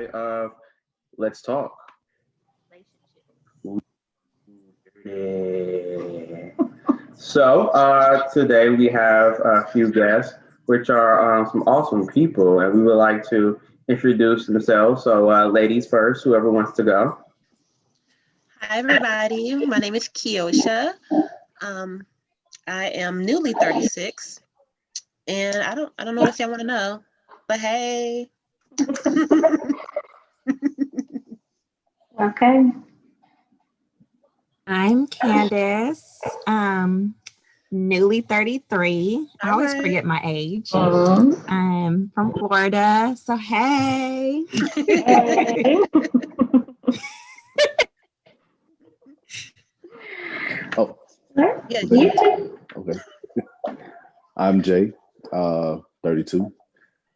topic of let's talk. Yeah. So today we have a few guests, which are some awesome people, and we would like to introduce themselves. So, ladies first, whoever wants to go. Hi, everybody. My name is Keosha. Um, I am newly 36, and I don't know if y'all want to know, but hey. Okay. I'm Candice, newly 33. I All always right. forget my age. Mhm. I'm from Florida, so hey. Hey. Oh, Yeah, You too. okay. I'm Jay, 32,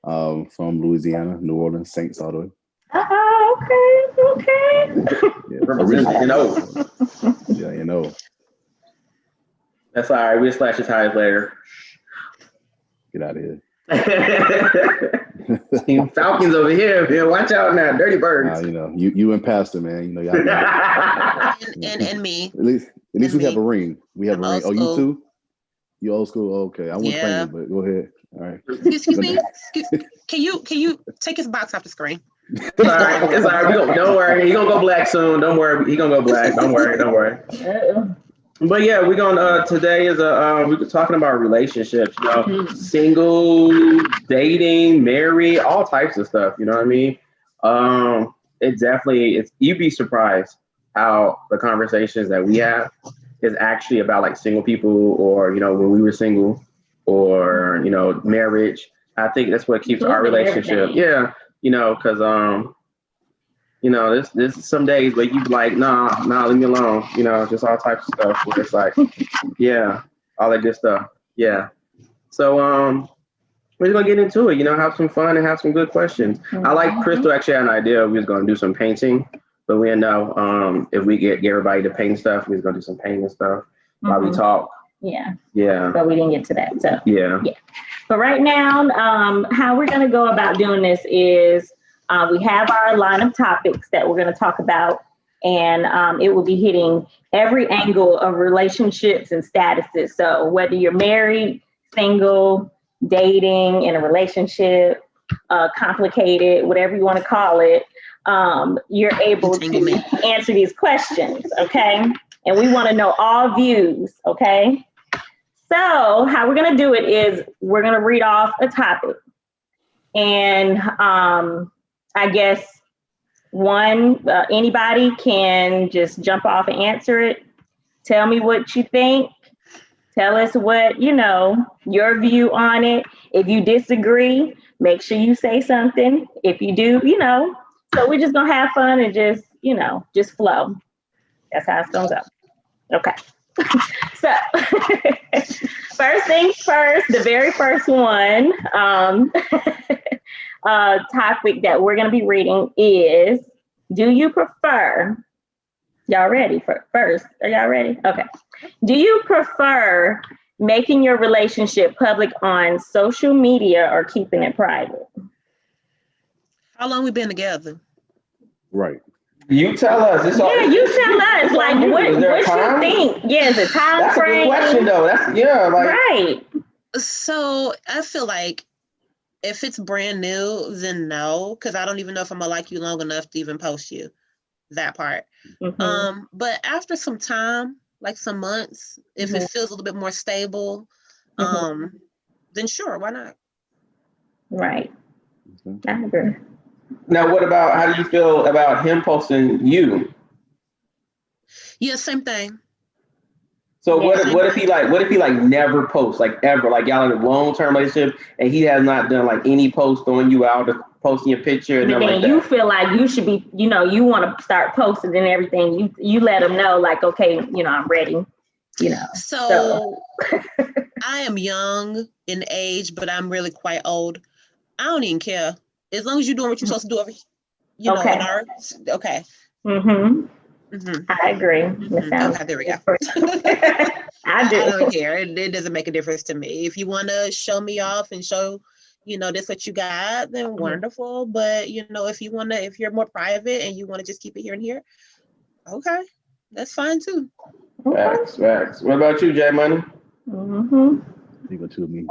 from Louisiana, New Orleans, Saints all the way. Okay. Yeah, Represent, Yeah, That's all right. We'll slash his tires later. get out of here. Team Falcons over here, man. Watch out now, dirty birds. You and Pastor, man. Y'all got and me. at least we And have me. a ring. We have I'm a ring. old Oh, you school. too? You old school? Okay, I won't claim Yeah. it, but go ahead. All right. Excuse me. Can you take his box off the screen? It's all right. It's all right. Don't worry. He's gonna go black soon. Don't worry. He's gonna go black. Don't worry. But yeah, we're gonna today is we're talking about relationships, single, dating, married, all types of stuff, you know what I mean? It's you'd be surprised how the conversations that we have is actually about like single people or when we were single or marriage. I think that's what keeps our relationship. Yeah, because there's some days where you be like, nah, leave me alone. Just all types of stuff where it's like, yeah, all that good stuff. Yeah. So we're just gonna get into it, have some fun and have some good questions. I like Crystal actually had an idea we was gonna do some painting, but we didn't know if we get everybody to paint stuff, we was gonna do some painting stuff while we talk. Yeah. Yeah. But we didn't get to that. So Yeah. But right now, how we're gonna go about doing this is we have our line of topics that we're going to talk about, and it will be hitting every angle of relationships and statuses. So whether you're married, single, dating, in a relationship, complicated, whatever you want to call it, you're able to answer these questions, okay? And we want to know all views, okay? So how we're going to do it is we're going to read off a topic. And I guess anybody can just jump off and answer it. Tell me what you think. Tell us what, your view on it. If you disagree, make sure you say something. If you do, so we're just going to have fun and just flow. That's how it's going to go. Okay. So first things first, the very first one, topic that we're going to be reading is, do you prefer, y'all ready for first? Are y'all ready? Okay. Do you prefer making your relationship public on social media or keeping it private? How long we been together? Right. You tell us. You tell us. Like, what you think? Yeah, is it time frame? That's a good question, though. Right. So I feel like if it's brand new, then no, because I don't even know if I'm gonna like you long enough to even post you. That part. Mm-hmm. But after some time, like some months, if it feels a little bit more stable, then sure, why not? Right. I agree. Now, how do you feel about him posting you? Yeah, same thing. So what if he never posts, like ever, like y'all in a long-term relationship and he has not done like any post on you out of posting your picture and but then like you that. Feel like you should be, you want to start posting and everything. You let them know like, okay, I'm ready, So I am young in age, but I'm really quite old. I don't even care. As long as you're doing what you're supposed to do over, Okay. in our, okay. I agree. Okay, there we go. I do. I don't care. It doesn't make a difference to me. If you want to show me off and show this what you got, then wonderful. But if you're more private and you want to just keep it here and here, okay, that's fine too. Facts. What about you, J Money? Mm-hmm. You gonna chew me?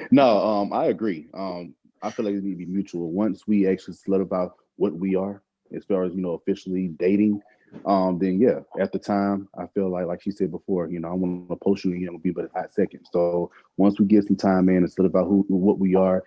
No, I agree. I feel like it need to be mutual. Once we actually solidify what we are, as far as officially dating, then yeah, at the time, I feel like she said before, I want to post you, and be but a hot second. So once we get some time in and solidify what we are,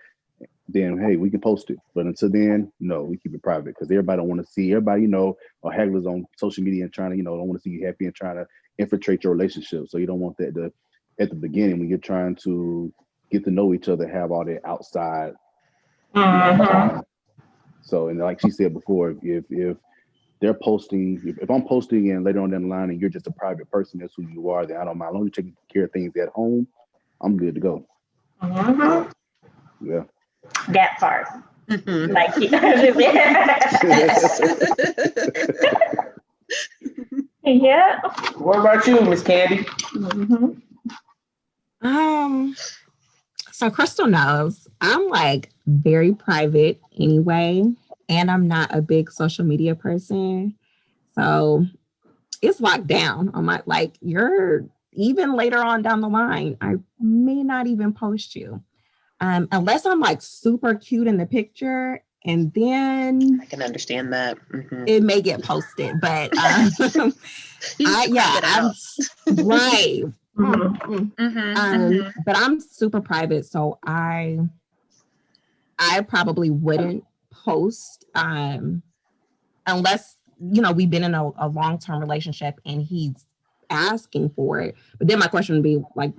then hey, we can post it. But until then, no, we keep it private because everybody don't want to see. Everybody, are hagglers on social media and trying to, don't want to see you happy and trying to infiltrate your relationship. So you don't want that at the beginning when you're trying to get to know each other, have all that outside. So, and like she said before, if they're posting, if I'm posting and later on down the line and you're just a private person, that's who you are, then I don't mind. As long as you're taking care of things at home, I'm good to go. Yeah. That part. Mm-hmm. Like, yeah. What about you, Miss Candy? So Crystal knows I'm like very private anyway, and I'm not a big social media person. So it's locked down on my, you're even later on down the line, I may not even post you. Unless I'm like super cute in the picture, and then I can understand that. Mm-hmm. It may get posted, but I'm right. But I'm super private, so I probably wouldn't post unless we've been in a long-term relationship and he's asking for it. But then my question would be like,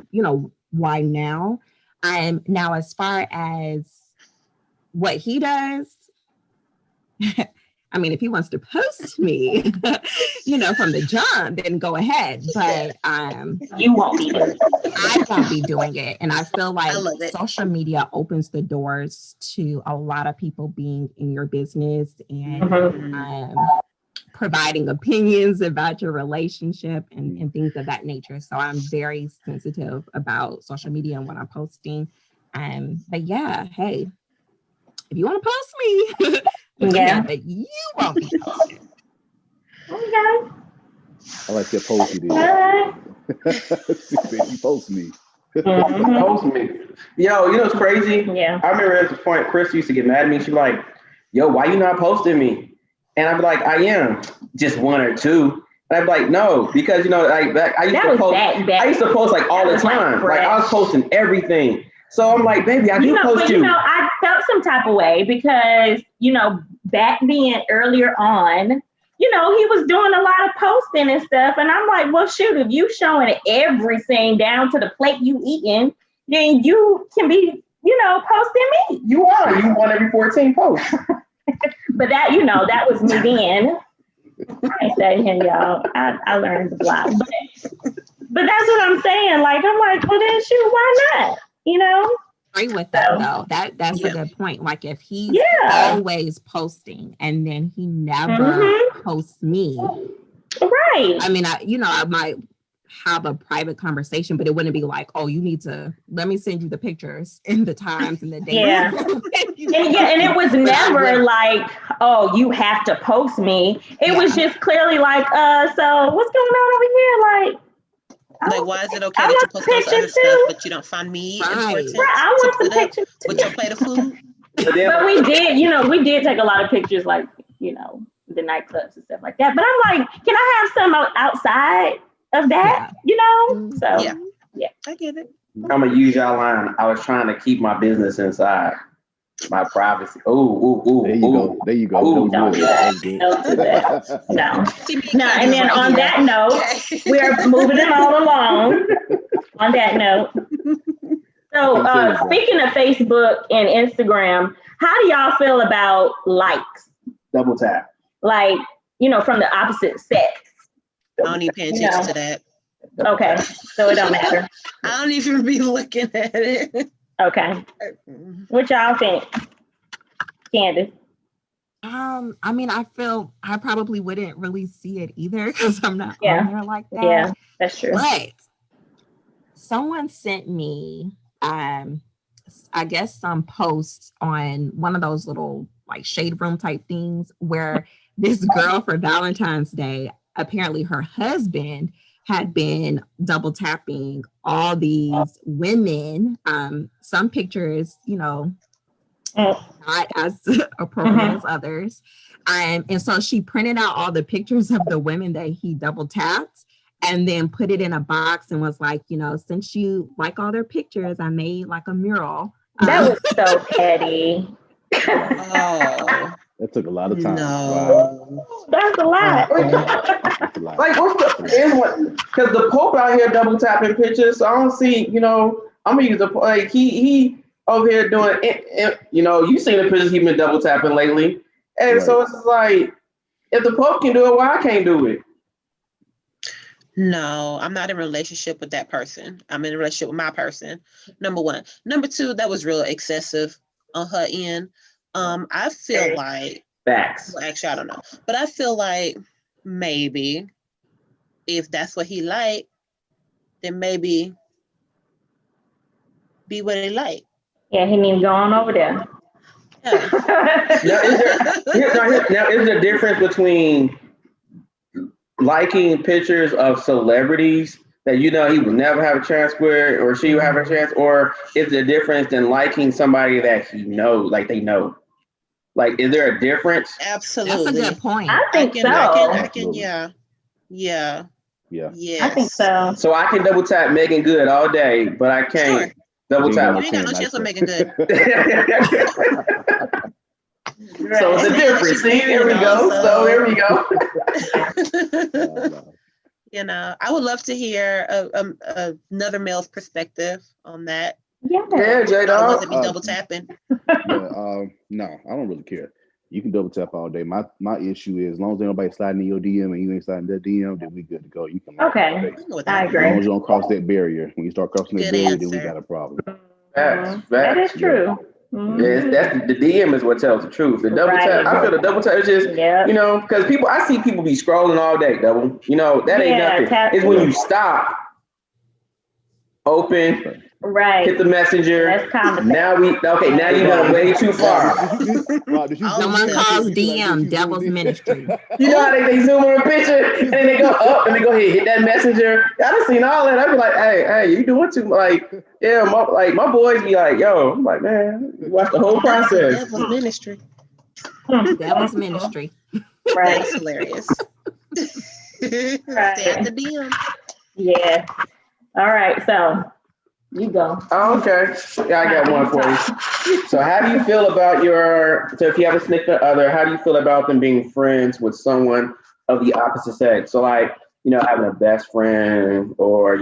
why now? Now as far as what he does, I mean, if he wants to post me, from the jump, then go ahead. But you won't be doing it. I won't be doing it. And I feel like social media opens the doors to a lot of people being in your business and providing opinions about your relationship and things of that nature. So I'm very sensitive about social media and what I'm posting. But yeah, hey, if you want to post me, but you won't be posted. Okay. I like that post you did. You post me. Post me. Yo, you know what's crazy? Yeah. I remember at the point Chris used to get mad at me. She'd be like, yo, why you not posting me? And I'd be like, I am just one or two. And I'd be like, no, because I used to post. I used to post like all the time. Like I was posting everything. So I'm like, baby, I do post you. I felt some type of way because, back then earlier on, he was doing a lot of posting and stuff. And I'm like, well, shoot, if you showing everything down to the plate you eating, then you can be, posting me. You are. You won every 14 posts. But that, that was me then. I said him, y'all. I learned to block. But that's what I'm saying. Like, I'm like, well, then shoot, why not? Agree with that though. That's a good point. Like if he's always posting and then he never posts me. Right. I mean, I might have a private conversation, but it wouldn't be like, oh, you need to let me send you the pictures and the times and the dates. Yeah. and it was never like, oh, you have to post me. It was just clearly like, so what's going on over here? Like, why is it okay that you post those other stuff, but you don't find me important I want some pictures with your plate of food? But we did take a lot of pictures, like, the nightclubs and stuff like that. But I'm like, can I have some outside of that? So yeah, I get it. I'm gonna use y'all line. I was trying to keep my business inside. My privacy. There you go. Don't do that. No. And then on that note, we are moving it all along. On that note. So speaking of Facebook and Instagram, how do y'all feel about likes? Double tap. Like, from the opposite sex. I don't even pay attention to that. Okay. So it don't matter. I don't even be looking at it. Okay. What y'all think? Candyce? I mean, I feel I probably wouldn't really see it either because I'm not on there like that. Yeah, that's true. But someone sent me I guess, some posts on one of those little like shade room type things where this girl for Valentine's Day, apparently her husband had been double tapping all these women. Some pictures, not as appropriate as others. And so she printed out all the pictures of the women that he double tapped and then put it in a box and was like, since you like all their pictures, I made like a mural. That was so petty. Oh. That took a lot of time. No. Wow. That's a lot. That's a lot. Like, because the Pope out here double tapping pictures, so I don't see, I'm gonna use the, like, he over here doing it, you seen the pictures he been double tapping lately. And so it's like, if the Pope can do it, why I can't do it? No, I'm not in a relationship with that person. I'm in a relationship with my person. Number one. Number two, that was real excessive on her end. I feel like facts. Well, actually, I don't know, but I feel like maybe if that's what he like, then maybe be what he like. Yeah, he needs to go on over there. Yeah. Now, is there a difference between liking pictures of celebrities that he would never have a chance with, or she would have a chance, or is there a difference than liking somebody that he knows, like they know? Like, is there a difference? Absolutely. That's a good point. I think so. I can, yeah. I think so. So I can double tap Megan Good all day, but I can't double tap. You ain't got no chance with Megan Good. So it's a difference. See, here we go. So here we go. I would love to hear another male's perspective on that. Yeah, J-Dog. Be double tapping. No, I don't really care. You can double tap all day. My issue is, as long as ain't nobody sliding in your DM and you ain't sliding that DM, then we good to go. You can. Okay, I agree. As long as you don't cross that barrier. When you start crossing that barrier, then we got a problem. Facts. That is true. Mm-hmm. That's the DM is what tells the truth. The double tap, I feel the double tap is just, because I see people be scrolling all day. Double, that ain't nothing. It's when you stop, open. Right. Hit the messenger. That's common. Now you went way too far. Someone calls DM Devil's Ministry. You know how they zoom on a picture and then they go up and they go ahead hit that messenger. I done seen all that. I be like, hey, you doing too much? Like, my boys be like, yo, I'm like, man, you watch the whole process. Devil's Ministry. Devil's Ministry. Right. That's hilarious. Right. Stay at the DM. Yeah. All right. So. You go. Oh, okay. Yeah, I got one for you. So how do you feel about if you have a significant other, how do you feel about them being friends with someone of the opposite sex? So like, having a best friend or,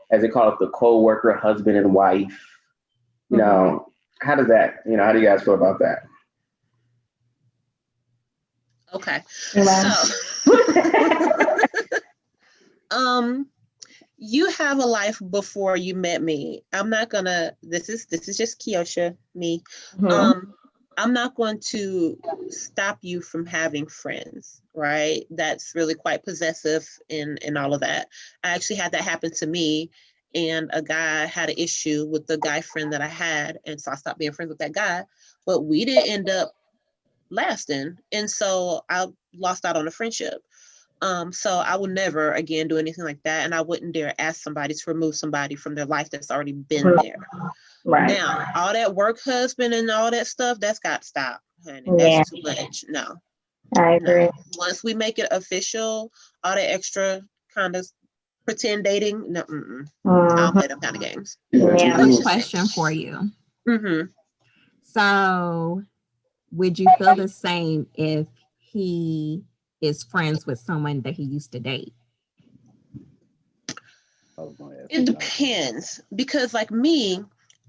as they call it, the co-worker, husband and wife, how does that, how do you guys feel about that? Okay. Yeah. So, you have a life before you met me. I'm not gonna, this is just Keosha, me. Mm-hmm. I'm not going to stop you from having friends, right? That's really quite possessive and all of that. I actually had that happen to me, and a guy had an issue with the guy friend that I had, and so I stopped being friends with that guy, but we didn't end up lasting, and so I lost out on the friendship. So I will never again do anything like that, and I wouldn't dare ask somebody to remove somebody from their life that's already been there. Right. Now, all that work husband and all that stuff, that's got to stop, honey. That's too much. No. I agree. No. Once we make it official, all that extra kind of pretend dating, no, I don't play them kind of games. Question for you. Mm-hmm. So, would you feel the same if he is friends with someone that he used to date? It depends, because like me,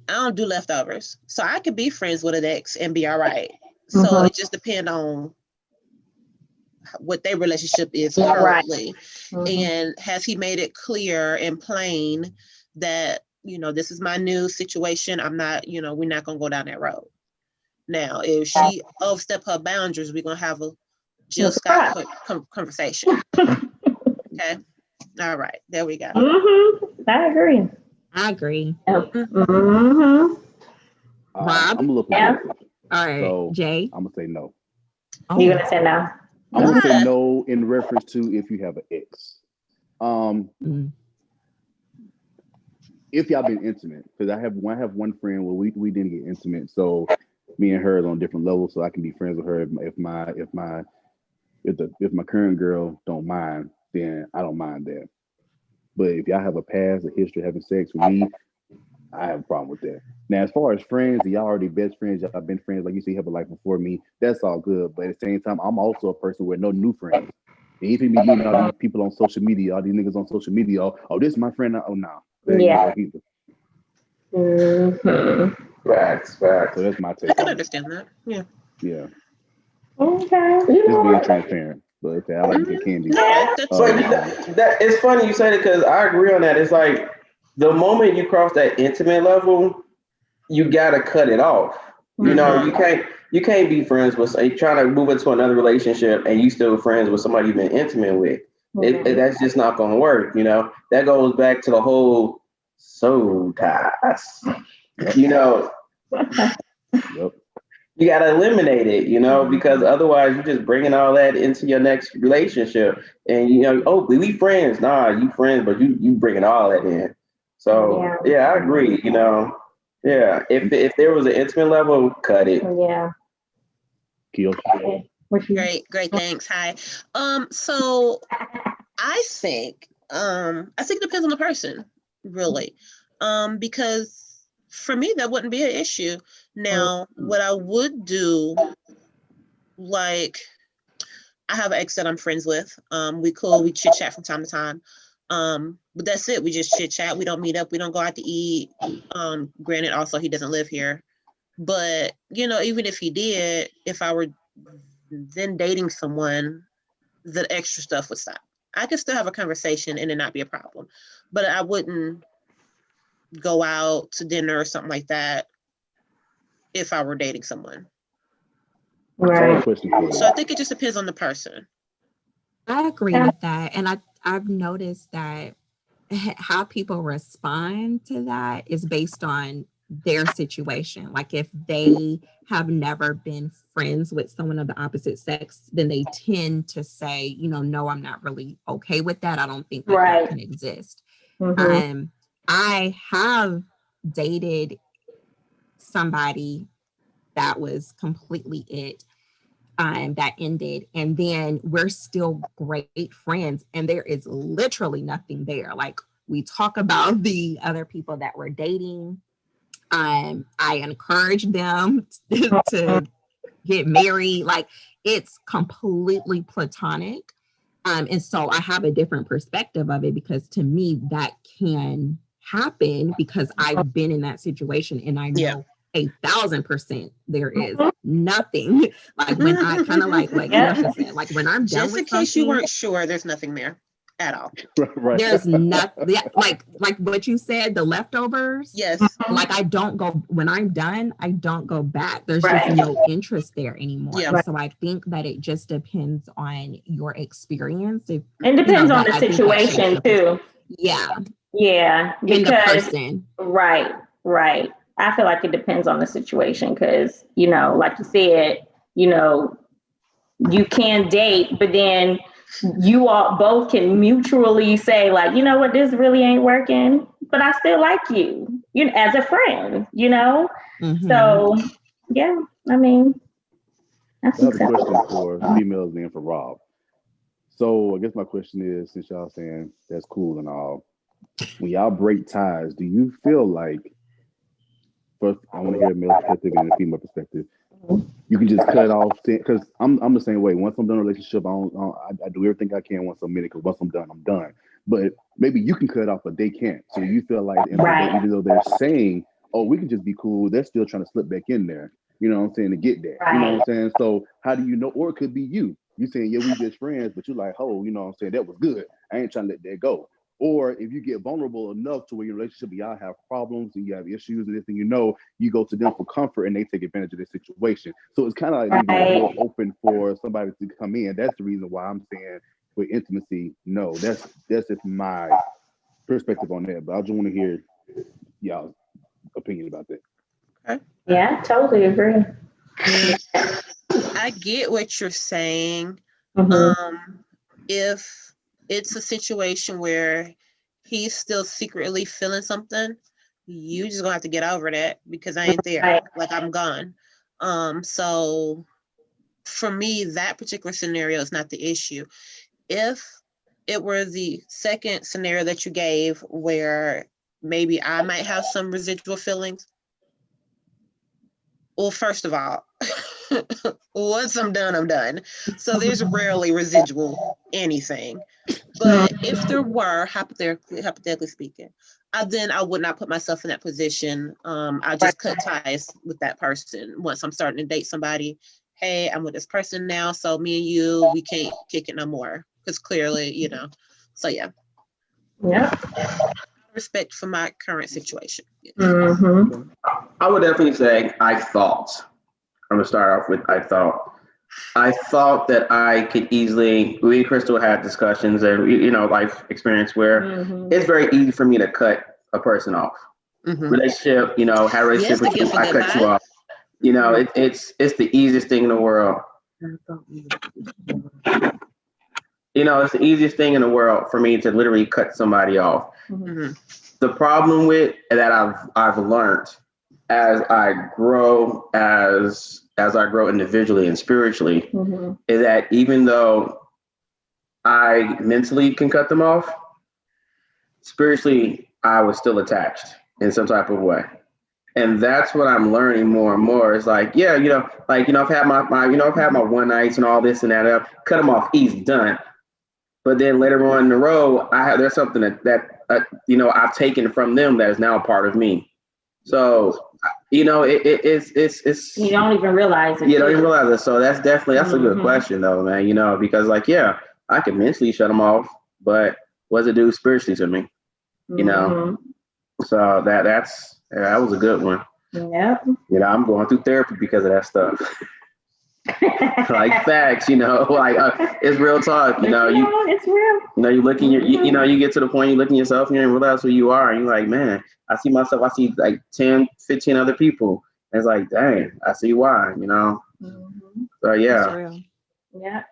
I don't do leftovers, so I could be friends with an ex and be all right. So it just depends on what their relationship is currently, and has he made it clear and plain that this is my new situation. I'm not, we're not gonna go down that road. Now, if she overstep her boundaries, we're gonna have a Jill Scott conversation. Okay. All right. There we go. I agree. I agree. Mm-hmm. Rob? I'm a little possessive. All right, So Jay? I'm gonna say no. You're gonna say no? I'm gonna say no in reference to if you have an ex. If y'all been intimate, because I have one friend where we didn't get intimate, so me and her is on different levels, so I can be friends with her if my current girl don't mind, then I don't mind that. But if y'all have a past, a history of having sex with me, I have a problem with that. Now, as far as friends, y'all already best friends, y'all been friends, like you say, you have a life before me, that's all good. But at the same time, I'm also a person with no new friends. And even me meeting all these people on social media, all these niggas on social media, oh, this is my friend. Oh, no. Yeah. Facts. So that's my take. I can understand that. Yeah. Yeah. Okay. Just being transparent. But I like to get candy. So that it's funny you say it because I agree on that. It's like the moment you cross that intimate level, you gotta cut it off. You know, you can't be friends with trying to move into another relationship and you still friends with somebody you've been intimate with. That's just not gonna work. You know, that goes back to the whole soul ties. You know. Yep. You got to eliminate it, you know, because otherwise you're just bringing all that into your next relationship. And, you know, oh, we friends. Nah, you friends, but you bringing all that in. So, yeah, I agree, you know. Yeah, if there was an intimate level, cut it. Yeah. Great, thanks. Hi. So I think it depends on the person, really. Because for me, that wouldn't be an issue. Now, what I would do, like, I have an ex that I'm friends with. We chit chat from time to time. But that's it. We just chit chat. We don't meet up. We don't go out to eat. Granted, also he doesn't live here. But, you know, even if he did, if I were then dating someone, the extra stuff would stop. I could still have a conversation and it not be a problem. But I wouldn't go out to dinner or something like that if I were dating someone. Right. So I think it just depends on the person. I agree with that. And I've noticed that how people respond to that is based on their situation. Like if they have never been friends with someone of the opposite sex, then they tend to say, you know, no, I'm not really okay with that. I don't think that can exist. I have dated somebody that was completely it. That ended, and then we're still great friends, and there is literally nothing there. Like we talk about the other people that we're dating. I encourage them to get married. Like it's completely platonic. And so I have a different perspective of it because to me that can happen because I've been in that situation and I know 1,000% there is nothing. Like when I kind of like Keosha said, like when I'm done just in case you weren't sure, there's nothing there at all. Right. There's nothing like what you said, the leftovers. Yes. Like I don't go when I'm done, I don't go back. There's just no interest there anymore. Yeah. So I think that it just depends on your experience. It depends on the I situation too. Yeah. Yeah. And the person. Right. I feel like it depends on the situation because, you know, like you said, you know, you can date, but then you all both can mutually say like, you know what, this really ain't working, but I still like you know, as a friend, you know? So yeah, I mean, I think have a question for females and for Rob. So I guess my question is, since y'all saying that's cool and all, when y'all break ties, do you feel like, first I want to hear a male perspective and a female perspective, you can just cut it off? Because I'm the same way. Once I'm done in a relationship, I do everything I can once I'm in it, because once I'm done. But maybe you can cut it off, but they can't. So you feel like even though they're saying, oh, we can just be cool, they're still trying to slip back in there. You know what I'm saying? To get there. You know what I'm saying? So how do you know? Or it could be you. You saying, yeah, we just friends, but you're like, oh, you know what I'm saying? That was good. I ain't trying to let that go. Or if you get vulnerable enough to where your relationship, y'all have problems and you have issues and everything, you know, you go to them for comfort and they take advantage of the situation. So it's kind of like leaving it more open for somebody to come in. That's the reason why I'm saying with intimacy, no, that's just my perspective on that. But I just want to hear y'all's opinion about that. Okay. Yeah, totally agree. I get what you're saying. If it's a situation where he's still secretly feeling something, you just gonna have to get over that because I ain't there. Right. Like I'm gone. So for me, that particular scenario is not the issue. If it were the second scenario that you gave where maybe I might have some residual feelings, well, first of all, once I'm done, I'm done. So there's rarely residual anything. But if there were, hypothetically speaking, then I would not put myself in that position. I just cut ties with that person once I'm starting to date somebody. Hey, I'm with this person now, so me and you, we can't kick it no more. Because clearly, you know. So yeah. Yeah. Respect for my current situation. Mm-hmm. I would definitely say I thought. I'm gonna start off with I thought. I thought that I could easily. We and Crystal had discussions and life experience where it's very easy for me to cut a person off. Relationship, have a relationship with you, I cut you off. It's the easiest thing in the world. It's the easiest thing in the world for me to literally cut somebody off. The problem with that I've learned as I grow individually and spiritually is that even though I mentally can cut them off, spiritually I was still attached in some type of way. And that's what I'm learning more and more. It's like, I've had my one nights and all this and that. Cut them off, easy, done. But then later on in the road, there's something that I've taken from them that is now a part of me. So it's you don't even realize it. You don't even realize it. So that's a good question though, man. Because I can mentally shut them off, but what does it do spiritually to me? So that was a good one. Yeah. I'm going through therapy because of that stuff. Like facts, it's real talk. It's real. You look in you get to the point you look in yourself and you realize who you are, and you're like, man, I see myself. I see like 10, 15 other people. And it's like, dang, I see why. So yeah. Yeah.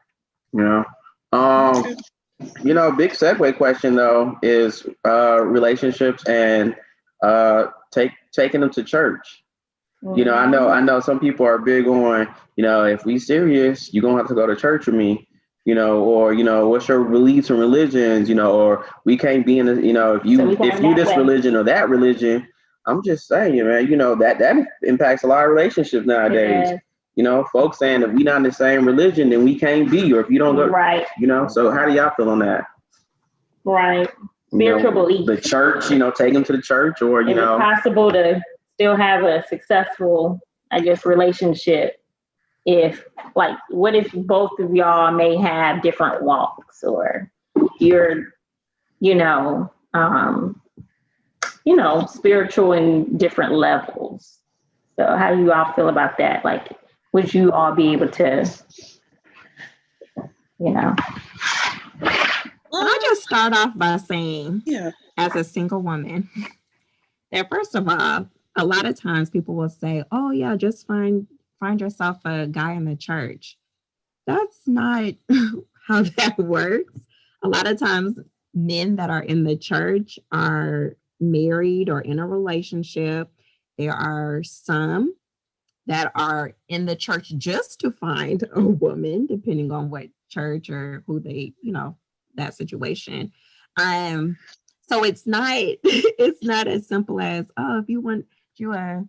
Big segue question though is relationships and taking them to church. I know some people are big on, if we serious, you're gonna have to go to church with me, or what's your beliefs and religions, or we can't be in if you this religion or that religion. I'm just saying, man, that impacts a lot of relationships nowadays. Folks saying if we not in the same religion, then we can't be, or if you don't go right. So how do y'all feel on that? Right. Spiritual belief. The church, take them to the church, or Is it possible to still have a successful, relationship what if both of y'all may have different walks, or you're, spiritual in different levels. So how do you all feel about that? Would you all be able to, I'll just start off by saying, as a single woman, that first of all, a lot of times people will say, oh yeah, just find yourself a guy in the church. That's not how that works. A lot of times men that are in the church are married or in a relationship. There are some that are in the church just to find a woman, depending on what church or who they, that situation. So it's not as simple as, oh, if you want you a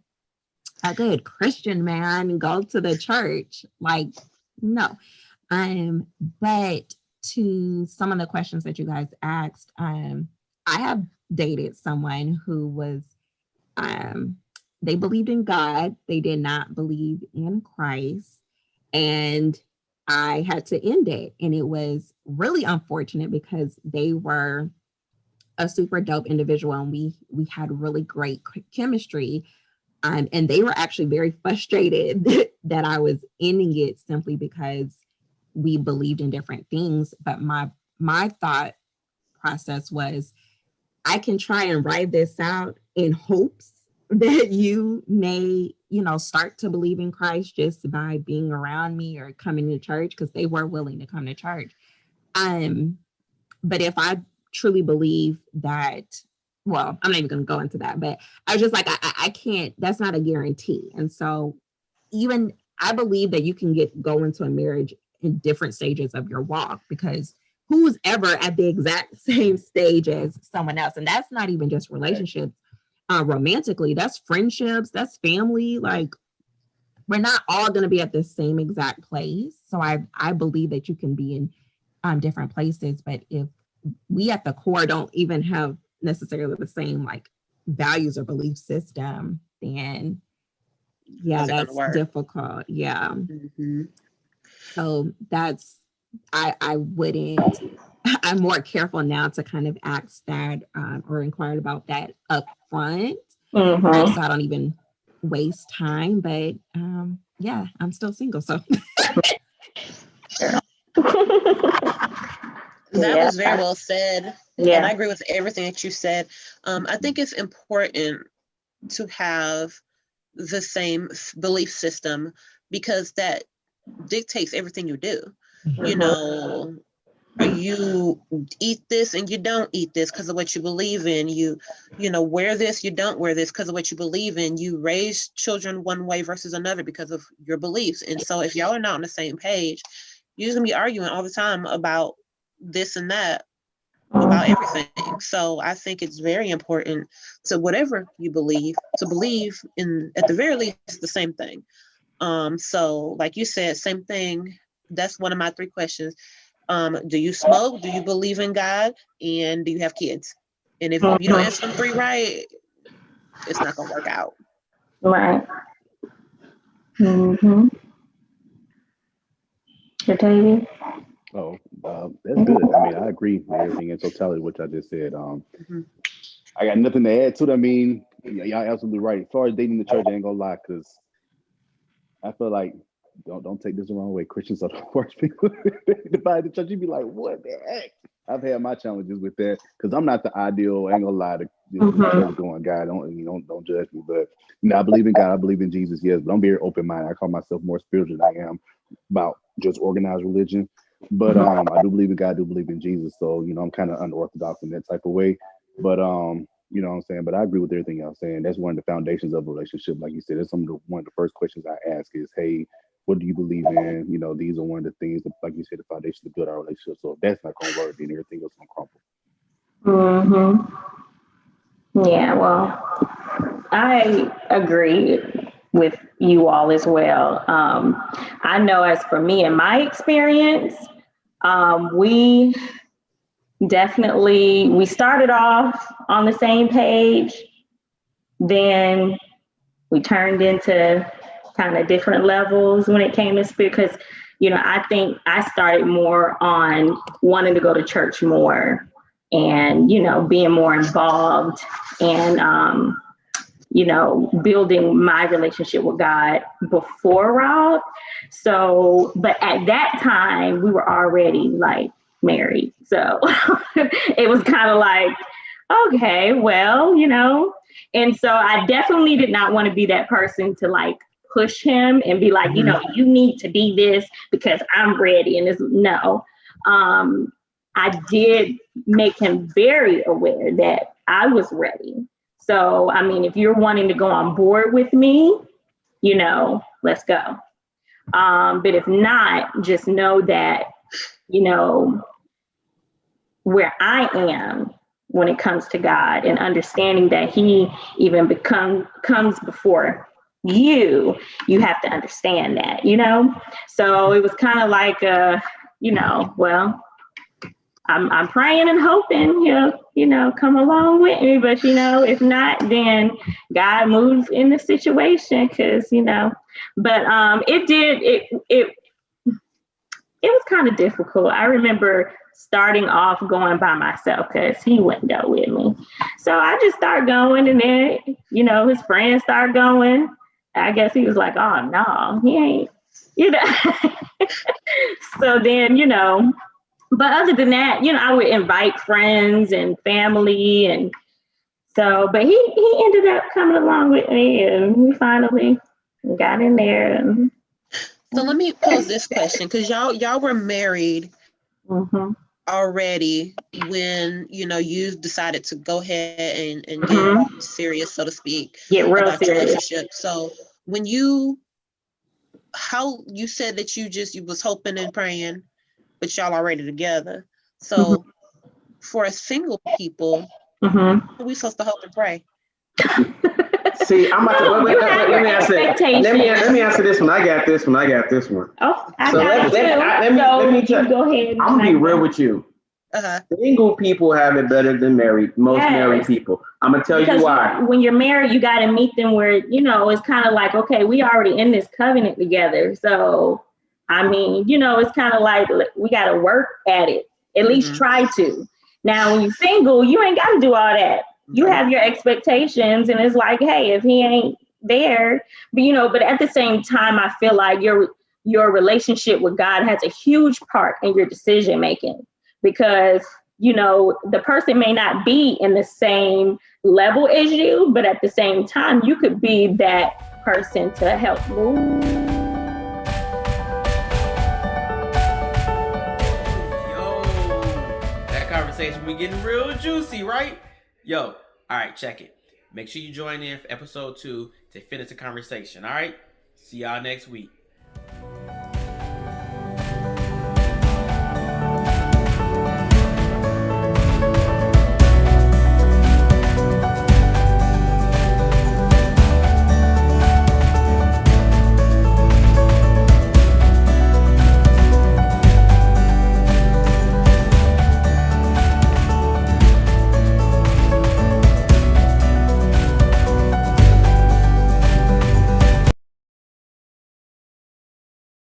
good Christian man, go to the church. No. But to some of the questions that you guys asked, I have dated someone who was, they believed in God. They did not believe in Christ. And I had to end it. And it was really unfortunate because they were a super dope individual and we had really great chemistry. And they were actually very frustrated that I was ending it simply because we believed in different things. But my thought process was, I can try and ride this out in hopes that you may, start to believe in Christ just by being around me or coming to church, because they were willing to come to church. But if I truly believe that, well, I'm not even going to go into that, but I was just like, I can't, that's not a guarantee. And so even I believe that you can go into a marriage in different stages of your walk, because who's ever at the exact same stage as someone else? And that's not even just relationships romantically, that's friendships, that's family. Like, we're not all going to be at the same exact place. So I believe that you can be in different places, but if we at the core don't even have necessarily the same like values or belief system, then that's difficult. Yeah. Mm-hmm. So I wouldn't, I'm more careful now to kind of ask that or inquire about that up front. So I don't even waste time, but I'm still single, so. That was very well said. Yeah. And I agree with everything that you said. I think it's important to have the same belief system, because that dictates everything you do. You eat this and you don't eat this because of what you believe in. You wear this, you don't wear this because of what you believe in. You raise children one way versus another because of your beliefs. And so if y'all are not on the same page, you're going to be arguing all the time about this and that, about everything. So I think it's very important to whatever you believe, to believe in, at the very least, the same thing. So like you said, same thing. That's one of my 3 questions. Do you smoke? Do you believe in God? And do you have kids? And if you don't answer them 3 right, it's not going to work out. Right. Jertavius? Oh, that's good. I mean, I agree with everything in totality, which I just said. I got nothing to add to it. I mean, y'all absolutely right. As far as dating the church, I ain't gonna lie, because I feel like, don't take this the wrong way, Christians are the worst people to buy the church. You'd be like, what the heck? I've had my challenges with that, because I'm not the ideal, I ain't gonna lie, the church going guy. Don't judge me, but I believe in God, I believe in Jesus, yes, but I'm very open-minded. I call myself more spiritual than I am about just organized religion. But I do believe in God, I do believe in Jesus. So, I'm kind of unorthodox in that type of way. But you know what I'm saying? But I agree with everything y'all saying. That's one of the foundations of a relationship. Like you said, that's one of the first questions I ask is, hey, what do you believe in? These are one of the things that, like you said, the foundation to build our relationship. So if that's not gonna work, then everything else gonna crumble. Yeah, well, I agree with you all as well. I know, as for me and my experience, we started off on the same page, then we turned into kind of different levels when it came to spirit, because I think I started more on wanting to go to church more and being more involved and building my relationship with God before Rob. So, but at that time we were already like married. So it was kind of like, okay, well, and so I definitely did not want to be that person to like push him and be like, you need to be this because I'm ready. And no, I did make him very aware that I was ready. So, I mean, if you're wanting to go on board with me, let's go. But if not, just know that, where I am when it comes to God and understanding that he even comes before you have to understand that, So it was kind of like, well, I'm praying and hoping he'll, come along with me, but if not, then God moves in the situation, because but it was kind of difficult. I remember starting off going by myself because he wouldn't go with me, so I just started going, and then his friends started going. I guess he was like, oh no, he ain't, so then but other than that, I would invite friends and family. And So, but he ended up coming along with me, and we finally got in there. And, so let me pose this question, because y'all were married already when you decided to go ahead and get serious, so to speak, get real about serious. your relationship. So when you said that you was hoping and praying, but y'all already together. So for a single people, are we supposed to hope and pray? See, I'm about to let me answer this one. I got this one. Oh, let me go ahead. I'm gonna be real with you. Single people have it better than most married people. I'm gonna tell you why. When you're married, you got to meet them where it's kind of like, okay, we already in this covenant together. So I mean, it's kind of like we got to work at it. At least try to. Now, when you're single, you ain't got to do all that. You have your expectations, and it's like, hey, if he ain't there, but at the same time, I feel like your relationship with God has a huge part in your decision making, because the person may not be in the same level as you, but at the same time, you could be that person to help move. Conversation we getting real juicy, right? Yo, all right, check it. Make sure you join in for episode 2 to finish the conversation. All right, see y'all next week.